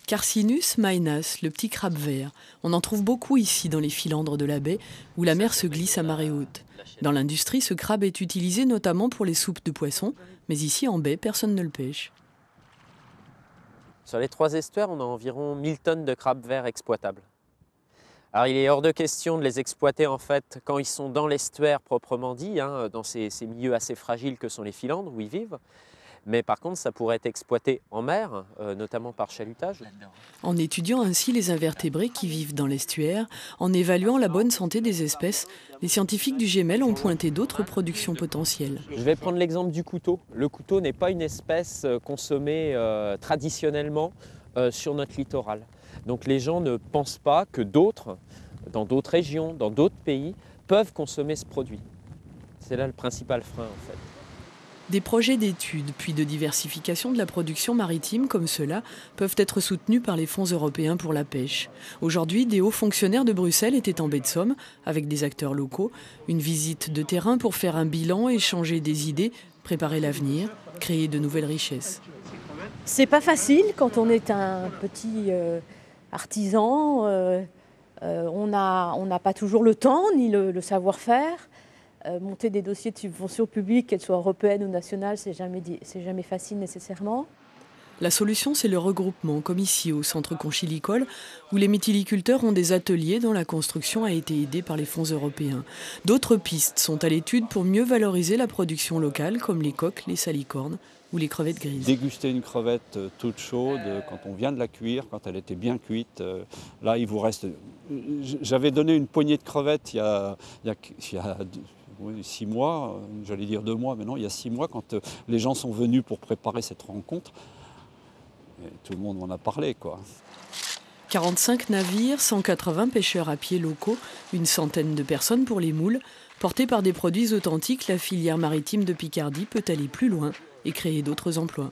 Carcinus maenas, le petit crabe vert. On en trouve beaucoup ici dans les filandres de la baie où la mer se glisse à marée haute. Dans l'industrie, ce crabe est utilisé notamment pour les soupes de poissons, mais ici en baie, personne ne le pêche. Sur les 3 estuaires, on a environ 1000 tonnes de crabes verts exploitables. Alors il est hors de question de les exploiter en fait quand ils sont dans l'estuaire proprement dit, dans ces milieux assez fragiles que sont les filandres où ils vivent. Mais par contre, ça pourrait être exploité en mer, notamment par chalutage. En étudiant ainsi les invertébrés qui vivent dans l'estuaire, en évaluant la bonne santé des espèces, les scientifiques du Gemel ont pointé d'autres productions potentielles. Je vais prendre l'exemple du couteau. Le couteau n'est pas une espèce consommée traditionnellement sur notre littoral. Donc les gens ne pensent pas que d'autres, dans d'autres régions, dans d'autres pays, peuvent consommer ce produit. C'est là le principal frein en fait. Des projets d'études puis de diversification de la production maritime comme ceux-là peuvent être soutenus par les fonds européens pour la pêche. Aujourd'hui, des hauts fonctionnaires de Bruxelles étaient en baie de Somme avec des acteurs locaux. Une visite de terrain pour faire un bilan, échanger des idées, préparer l'avenir, créer de nouvelles richesses. C'est pas facile quand on est un petit artisan. On n'a pas toujours le temps ni le savoir-faire. Monter des dossiers de subventions publiques, qu'elles soient européennes ou nationales, c'est jamais facile nécessairement. La solution, c'est le regroupement, comme ici au centre conchilicole, où les méthyliculteurs ont des ateliers dont la construction a été aidée par les fonds européens. D'autres pistes sont à l'étude pour mieux valoriser la production locale, comme les coques, les salicornes ou les crevettes grises. Déguster une crevette toute chaude, quand on vient de la cuire, quand elle était bien cuite, là il vous reste... J'avais donné une poignée de crevettes il y a 6 mois, j'allais dire 2 mois, mais non, il y a 6 mois, quand les gens sont venus pour préparer cette rencontre. Et tout le monde m'en a parlé, quoi. 45 navires, 180 pêcheurs à pied locaux, une centaine de personnes pour les moules. Portés par des produits authentiques, la filière maritime de Picardie peut aller plus loin et créer d'autres emplois.